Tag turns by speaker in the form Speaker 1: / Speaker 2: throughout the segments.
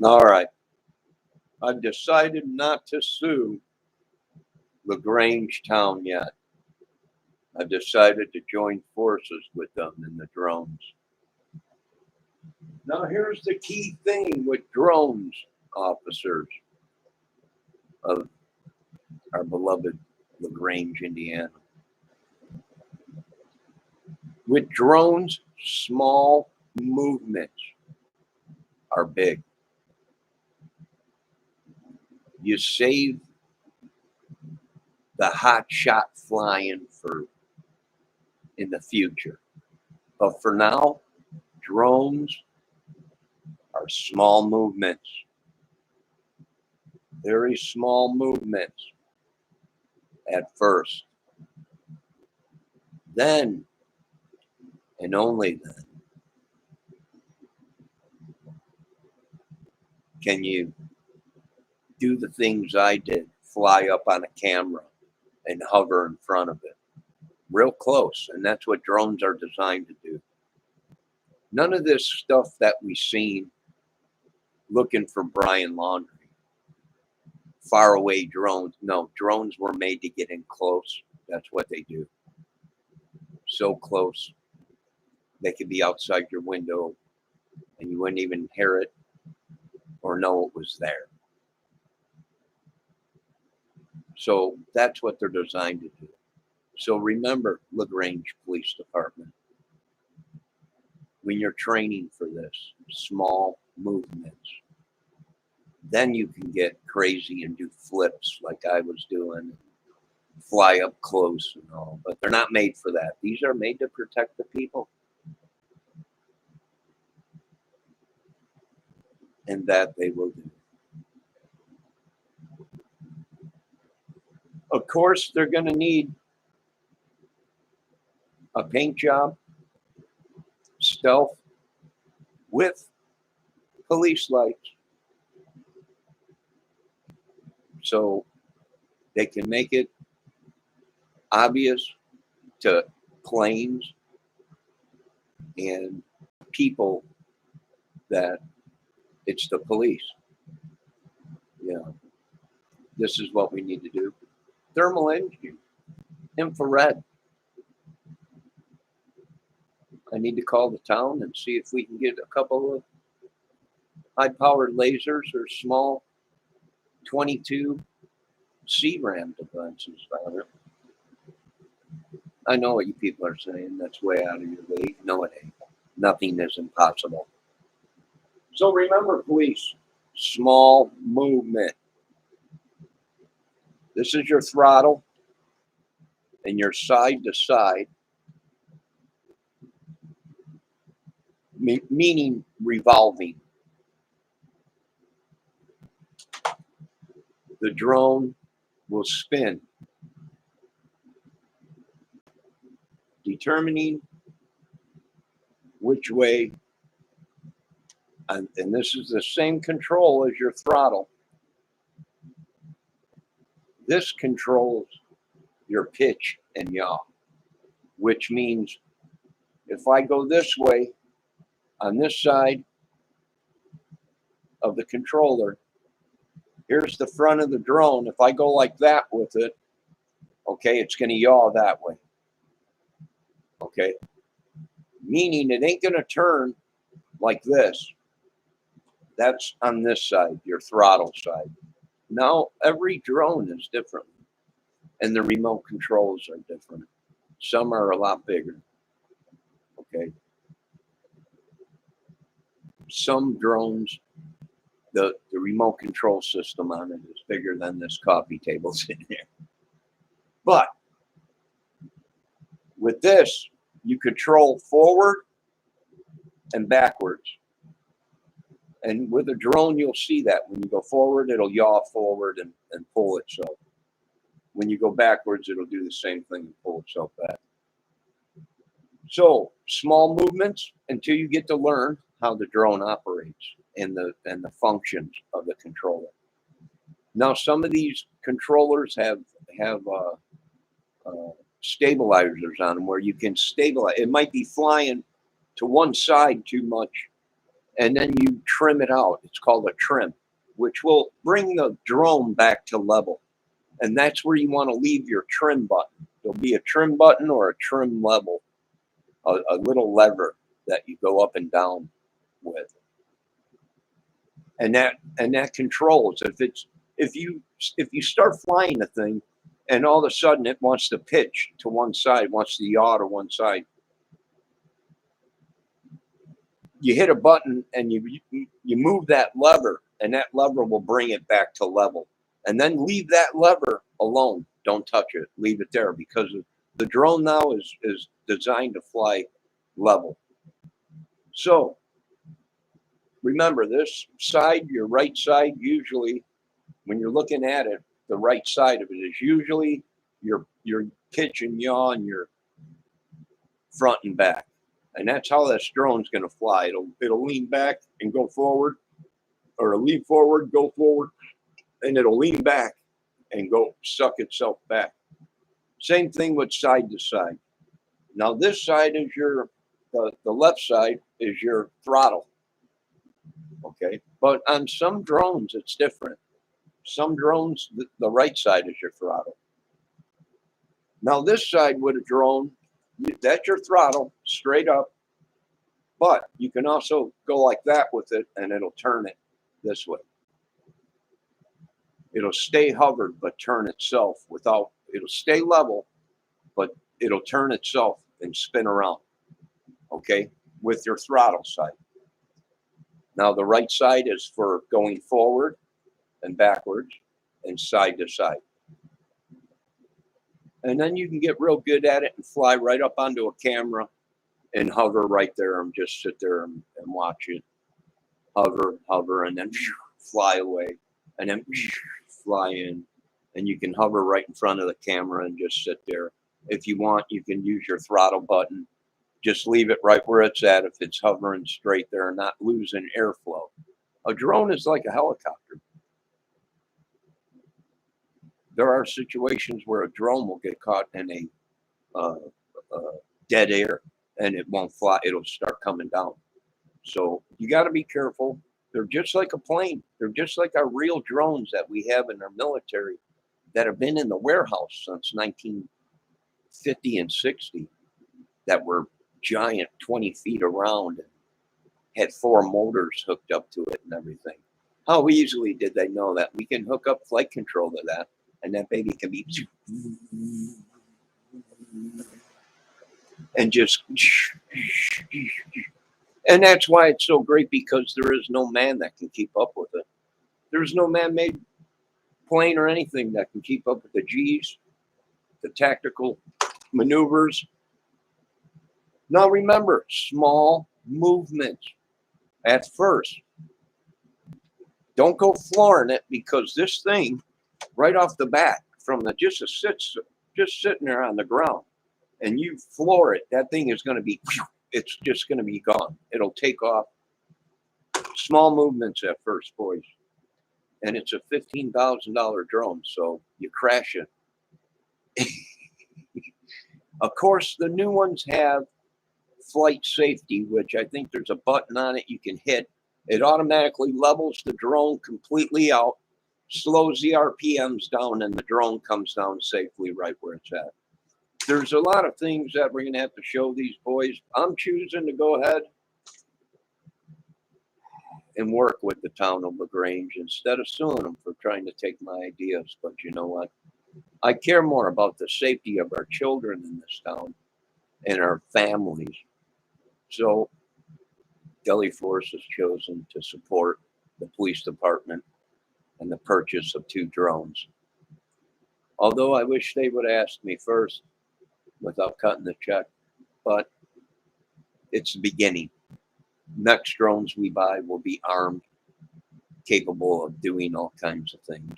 Speaker 1: All right. I've decided not to sue LaGrange Town yet. I've decided to join forces with them in the drones. Now, here's the key thing with drones, officers of our beloved LaGrange, Indiana. With drones, small movements are big. You save the hot shot flying for in the future. But for now, drones are small movements. Very small movements at first. Then, and only then, can you do the things I did, fly up on a camera and hover in front of it, real close. And that's what drones are designed to do. None of this stuff that we've seen looking for Brian Laundrie, far away drones. No, drones were made to get in close. That's what they do. So close, they could be outside your window and you wouldn't even hear it or know it was there. So that's what they're designed to do. So remember, LaGrange Police Department, when you're training for this, small movements, then you can get crazy and do flips like I was doing, fly up close and all, but they're not made for that. These are made to protect the people. And that they will do. Of course, they're going to need a paint job, stealth, with police lights. So they can make it obvious to planes and people that it's the police. Yeah, this is what we need to do. Thermal imaging, infrared. I need to call the town and see if we can get a couple of high-powered lasers or small 22 C-RAM devices on it. I know what you people are saying. That's way out of your league. No, it ain't. Nothing is impossible. So remember, police, small movement. This is your throttle and your side to side, meaning revolving. The drone will spin, determining which way, and this is the same control as your throttle. This controls your pitch and yaw, which means if I go this way on this side of the controller, here's the front of the drone. If I go like that with it, okay, it's going to yaw that way. Okay, meaning it ain't going to turn like this. That's on this side, your throttle side. Now, every drone is different, and the remote controls are different. Some are a lot bigger. Okay. Some drones, the remote control system on it is bigger than this coffee table sitting here. But with this, you control forward and backwards. And with a drone, you'll see that. When you go forward, it'll yaw forward and pull itself. When you go backwards, it'll do the same thing and pull itself back. So small movements until you get to learn how the drone operates and the functions of the controller. Now, some of these controllers have stabilizers on them where you can stabilize. It might be flying to one side too much and then you trim it out. It's called a trim, which will bring the drone back to level. And that's where you want to leave your trim button. There'll be a trim button or a trim level, a little lever that you go up and down with. And that controls if you start flying a thing and all of a sudden it wants to pitch to one side, wants to yaw to one side, you hit a button and you move that lever, and that lever will bring it back to level. And then leave that lever alone. Don't touch it. Leave it there, because the drone now is designed to fly level. So remember, this side, your right side, usually when you're looking at it, the right side of it is usually your pitch and yaw and your front and back. And that's how this drone's going to fly. It'll lean back and go forward, or it'll lean forward, go forward, and it'll lean back and go suck itself back. Same thing with side to side. Now this side is the left side is your throttle. Okay, but on some drones it's different. Some drones, the right side is your throttle. Now this side with a drone, that's your throttle straight up, but you can also go like that with it and it'll turn it this way. It'll stay hovered but turn itself it'll stay level, but it'll turn itself and spin around, okay, with your throttle side. Now the right side is for going forward and backwards and side to side. And then you can get real good at it and fly right up onto a camera and hover right there and just sit there and watch it. Hover, and then fly away, and then fly in. And you can hover right in front of the camera and just sit there. If you want, you can use your throttle button. Just leave it right where it's at if it's hovering straight there and not losing airflow. A drone is like a helicopter. There are situations where a drone will get caught in a dead air and it won't fly. It'll start coming down. So you got to be careful. They're just like a plane. They're just like our real drones that we have in our military that have been in the warehouse since 1950 and 60, that were giant, 20 feet around, and had 4 motors hooked up to it and everything. How easily did they know that? We can hook up flight control to that, and that baby can be and just, and that's why it's so great, because there is no man that can keep up with it. There's no man-made plane or anything that can keep up with the G's, the tactical maneuvers. Now remember, small movements at first. Don't go flooring it, because this thing, right off the bat, from the just sitting there on the ground, and you floor it, that thing is going to be, it's just going to be gone. It'll take off. Small movements at first, boys. And it's a $15,000 drone, so you crash it. Of course, the new ones have flight safety, which I think there's a button on it you can hit. It automatically levels the drone completely out, slows the RPMs down, and the drone comes down safely right where it's at. There's a lot of things that we're going to have to show these boys. I'm choosing to go ahead and work with the town of LaGrange instead of suing them for trying to take my ideas. But you know what? I care more about the safety of our children in this town and our families. So Deli Force has chosen to support the police department and the purchase of 2 drones. Although I wish they would have asked me first without cutting the check, but it's the beginning. Next drones we buy will be armed, capable of doing all kinds of things.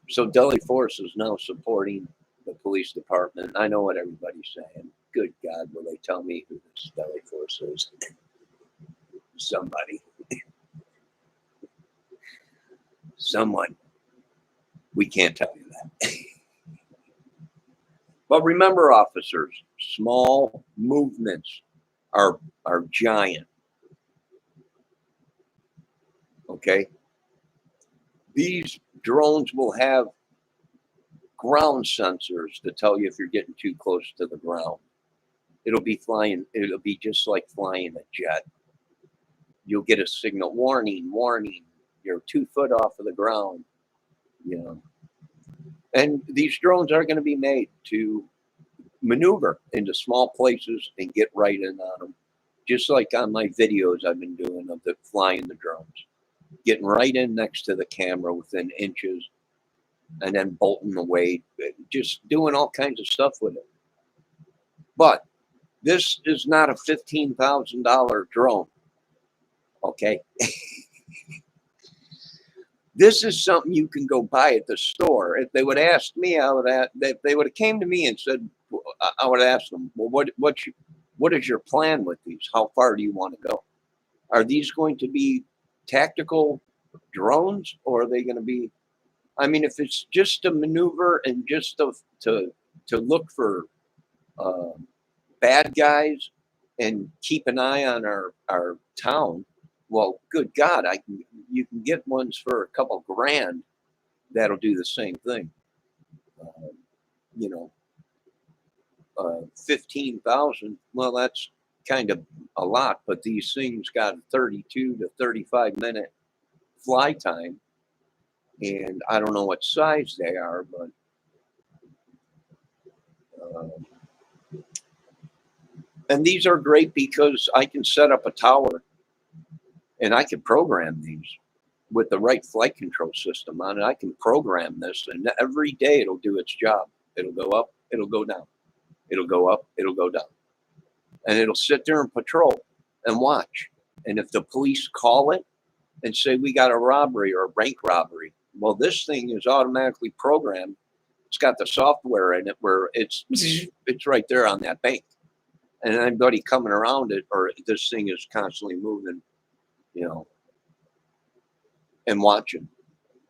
Speaker 1: So Deli Force is now supporting the police department. I know what everybody's saying. Good God, will they tell me who this Deli Force is? Somebody. Someone. We can't tell you that. But remember, officers, small movements are giant. Okay, these drones will have ground sensors to tell you if you're getting too close to the ground. It'll be flying. It'll be just like flying a jet. You'll get a signal, warning, warning. You're 2 foot off of the ground. You know, and these drones are going to be made to maneuver into small places and get right in on them. Just like on my videos I've been doing of the flying the drones, getting right in next to the camera within inches, and then bolting away, just doing all kinds of stuff with it. But this is not a $15,000 drone, okay? This is something you can go buy at the store. If they would have asked me, if they would have came to me and said, I would ask them, well, what is your plan with these? How far do you want to go? Are these going to be tactical drones, or are they going to be? I mean, if it's just to maneuver and just to look for bad guys and keep an eye on our town, well, good God, you can get ones for a couple grand that'll do the same thing. You know, 15,000. Well, that's kind of a lot, but these things got 32 to 35-minute fly time, and I don't know what size they are, but and these are great because I can set up a tower and I can program these with the right flight control system on it. I can program this, and every day it'll do its job. It'll go up, it'll go down, it'll go up, it'll go down, and it'll sit there and patrol and watch. And if the police call it and say we got a robbery or a bank robbery, well, this thing is automatically programmed. It's got the software in it where it's right there on that bank, and anybody coming around it, or this thing is constantly moving, you know, and watching.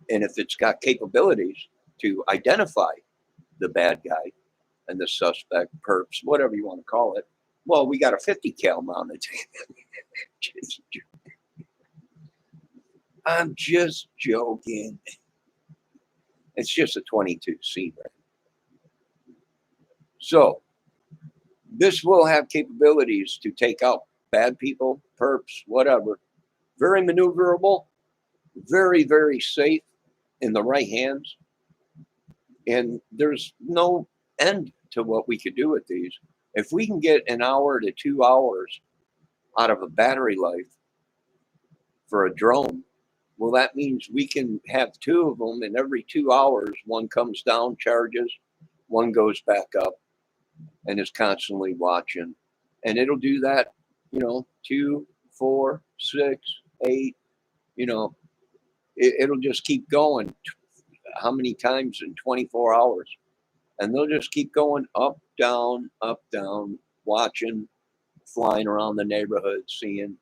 Speaker 1: And if it's got capabilities to identify the bad guy and the suspect, perps, whatever you want to call it, well, we got a 50 cal mounted. I'm just joking. It's just a 22C, right? So this will have capabilities to take out bad people, perps, whatever. Very maneuverable, very, very safe in the right hands. And there's no end to what we could do with these. If we can get an hour to 2 hours out of a battery life for a drone, well, that means we can have 2 of them, and every 2 hours, one comes down, charges, one goes back up, and is constantly watching. And it'll do that, 2, 4, 6, 8, it'll just keep going. How many times in 24 hours? And they'll just keep going up, down, watching, flying around the neighborhood, seeing,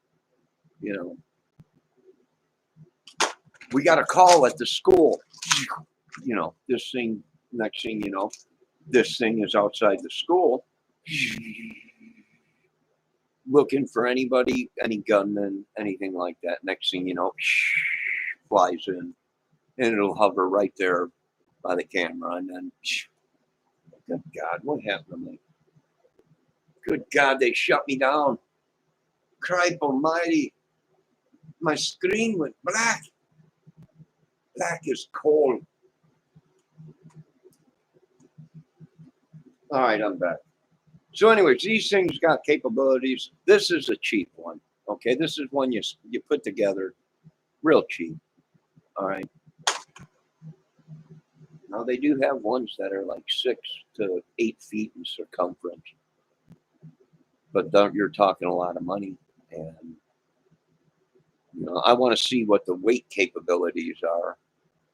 Speaker 1: we got a call at the school. This thing, next thing you know, this thing is outside the school looking for anybody, any gunman, anything like that. Next thing you know, flies in, and it'll hover right there by the camera, and then, good God, what happened to me? Good God, they shut me down. Cripe almighty. My screen went black. Black is cold. All right, I'm back. So anyways, these things got capabilities. This is a cheap one. Okay, this is one you put together real cheap. All right. Now they do have ones that are like 6 to 8 feet in circumference, but you're talking a lot of money. And I want to see what the weight capabilities are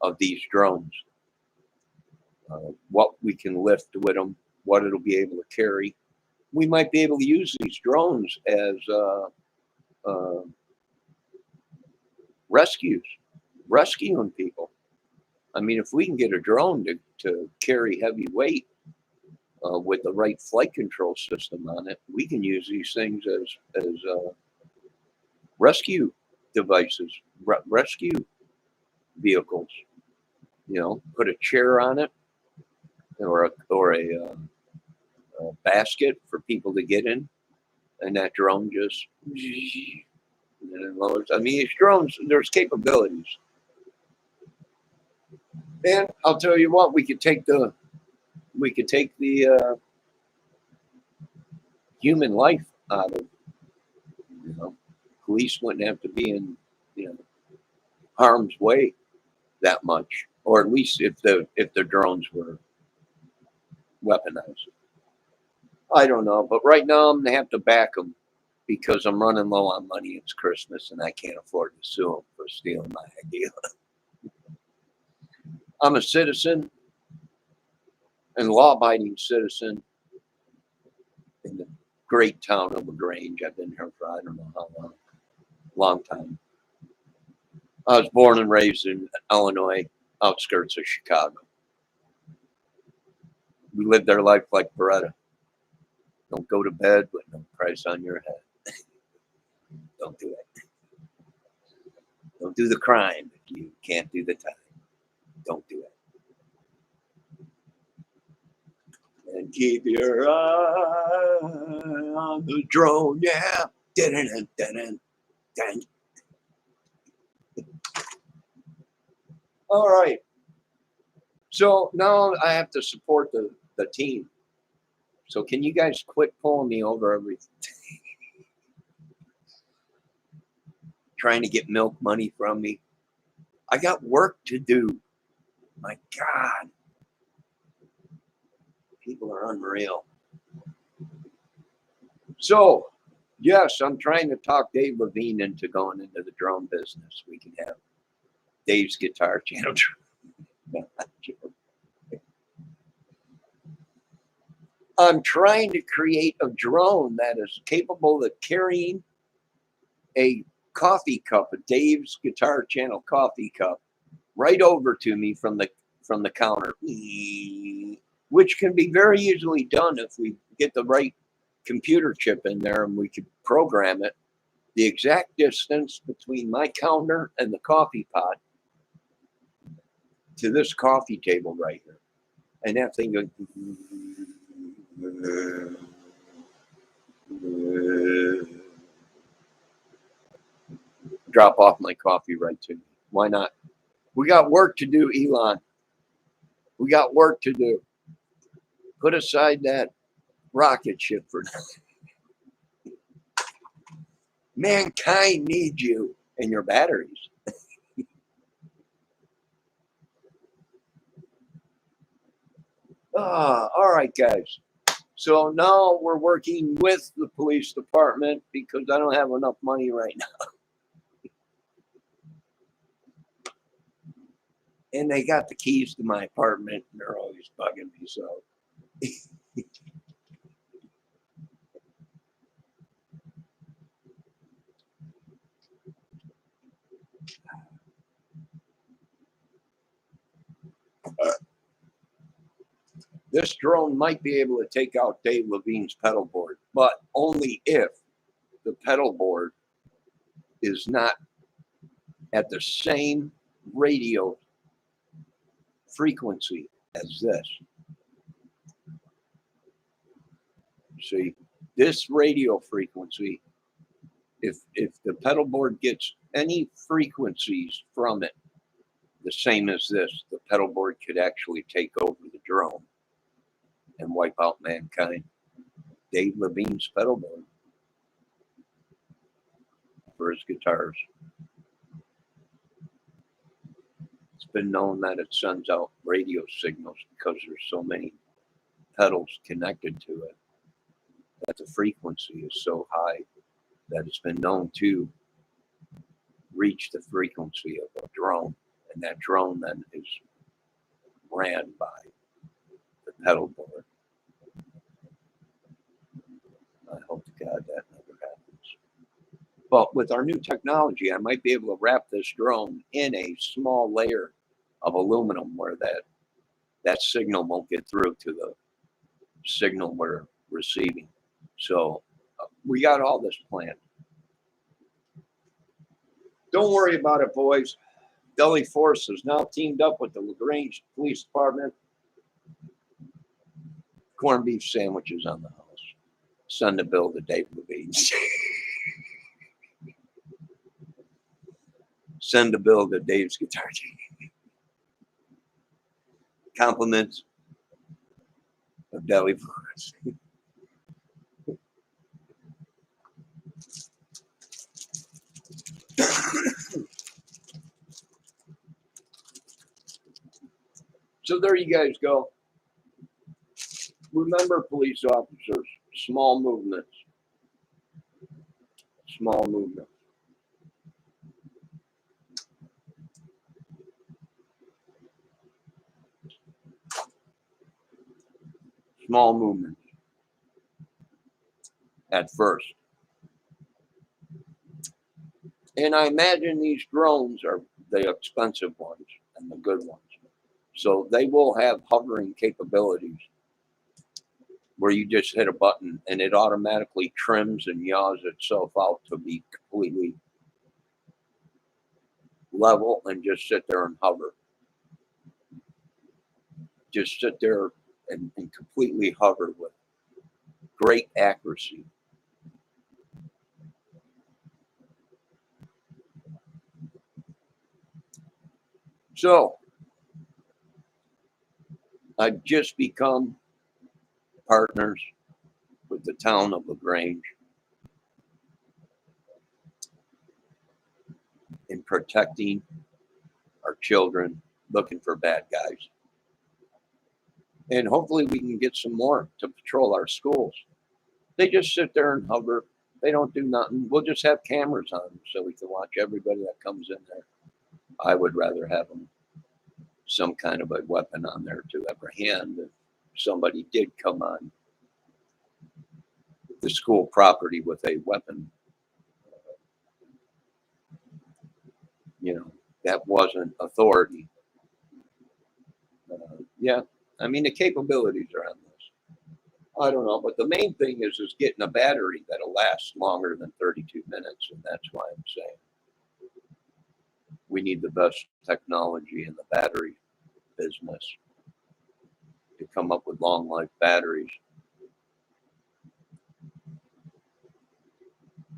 Speaker 1: of these drones, what we can lift with them, what it'll be able to carry. We might be able to use these drones as rescuing people. I mean, if we can get a drone to carry heavy weight, with the right flight control system on it, we can use these things as rescue devices, rescue vehicles. You know, put a chair on it or a basket for people to get in, and that drone just. I mean, these drones, there's capabilities. And I'll tell you what, we could take the human life out of, you know, police wouldn't have to be in, you know, harm's way that much, or at least if the drones were weaponized. I don't know, but right now I'm gonna have to back them because I'm running low on money. It's Christmas and I can't afford to sue them for stealing my idea. I'm a citizen and law-abiding citizen in the great town of LaGrange. I've been here for I don't know how long time. I was born and raised in Illinois, outskirts of Chicago. We lived our life like Beretta. Don't go to bed with no price on your head. Don't do it. Don't do the crime if you can't do the time. Don't do it. And keep your eye on the drone, yeah. Dun. All right. So now I have to support the team. So can you guys quit pulling me over everything? Trying to get milk money from me. I got work to do. My God. People are unreal. So, yes, I'm trying to talk Dave Levine into going into the drone business. We can have Dave's Guitar Channel. I'm trying to create a drone that is capable of carrying a coffee cup, a Dave's Guitar Channel coffee cup, right over to me from the counter, which can be very easily done if we get the right computer chip in there and we could program it. The exact distance between my counter and the coffee pot to this coffee table right here, and that thing goes. Drop off my coffee right to me. Why not? We got work to do, Elon. We got work to do. Put aside that rocket ship for now. Mankind needs you and your batteries. All right, guys. So now we're working with the police department because I don't have enough money right now. And they got the keys to my apartment and they're always bugging me. So this drone might be able to take out Dave Levine's pedal board, but only if the pedal board is not at the same radio frequency as this. See, this radio frequency, if the pedal board gets any frequencies from it the same as this, the pedal board could actually take over the drone and wipe out mankind. Dave Levine's pedal board for his guitars. It's been known that it sends out radio signals because there's so many pedals connected to it that the frequency is so high that it's been known to reach the frequency of a drone, and that drone then is ran by the pedal board. I hope to God that never happens. But with our new technology, I might be able to wrap this drone in a small layer of aluminum where that signal won't get through to signal we're receiving. So we got all this planned. Don't worry about it, boys. Deli Force has now teamed up with the LaGrange Police Department. Corned beef sandwiches on the house. Send a bill to Dave Levine's. Send a bill to Dave's Guitar Team. Compliments of Deli Force. So there you guys go. Remember, police officers, small movements. Small movements. Small movements. At first. And I imagine these drones are the expensive ones and the good ones. So they will have hovering capabilities where you just hit a button and it automatically trims and yaws itself out to be completely level and just sit there and hover. Just sit there and completely hover with great accuracy. So I've just become partners with the town of LaGrange in protecting our children, looking for bad guys. And hopefully we can get some more to patrol our schools. They just sit there and hover. They don't do nothing. We'll just have cameras on them so we can watch everybody that comes in there. I would rather have them some kind of a weapon on there to apprehend if somebody did come on the school property with a weapon. You know, that wasn't authority. Yeah, I mean, the capabilities are on this. I don't know, but the main thing is getting a battery that'll last longer than 32 minutes, and that's why I'm saying we need the best technology in the battery business to come up with long life batteries.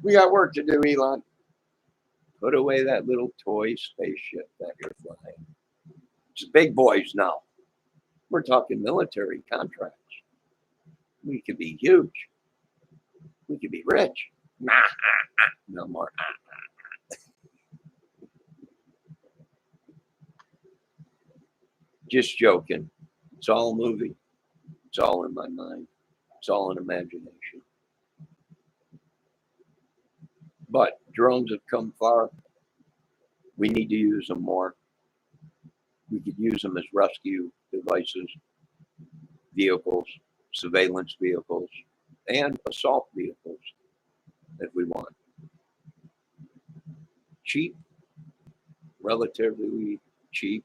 Speaker 1: We got work to do, Elon. Put away that little toy spaceship that you're flying. It's big boys now. We're talking military contracts. We could be huge. We could be rich. No more. Just joking. It's all a movie. It's all in my mind. It's all in imagination. But drones have come far. We need to use them more. We could use them as rescue devices, vehicles, surveillance vehicles, and assault vehicles if we want. Cheap, relatively cheap.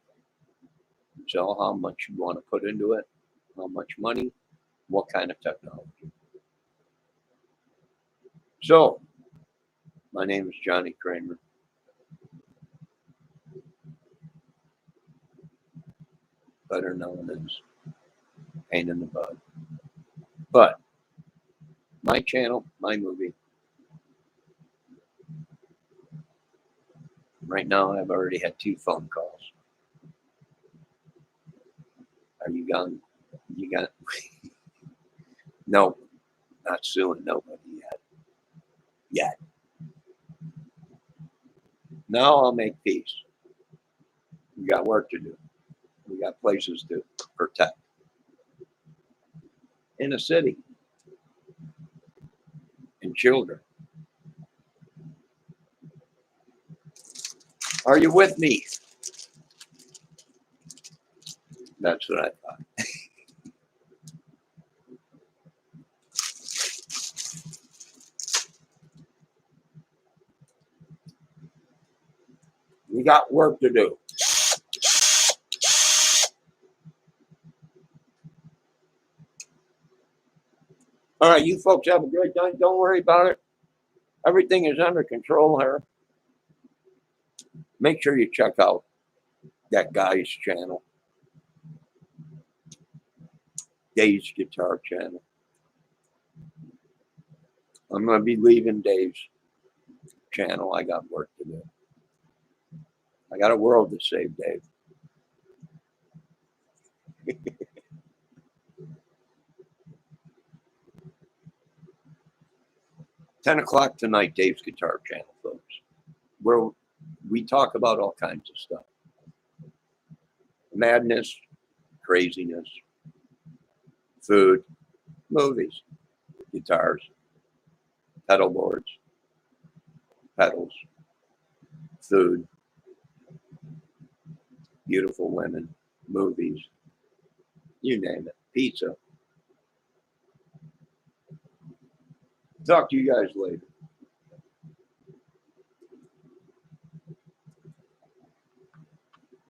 Speaker 1: So how much you want to put into it, how much money, what kind of technology. So, my name is Johnny Kramer. Better known as Pain in the Bud. But my channel, my movie. Right now, I've already had 2 phone calls. Are you gone? You got? No, not suing nobody yet. Yet. Now I'll make peace. We got work to do. We got places to protect. In a city. And children. Are you with me? That's what I thought. We got work to do. All right, you folks have a great time. Don't worry about it. Everything is under control here. Make sure you check out that guy's channel, Dave's Guitar Channel. I'm going to be leaving Dave's channel. I got work to do. I got a world to save, Dave. 10 o'clock tonight, Dave's Guitar Channel, folks, where we talk about all kinds of stuff. Madness, craziness, food, movies, guitars, pedal boards, pedals, food, beautiful women, movies, you name it, pizza. Talk to you guys later.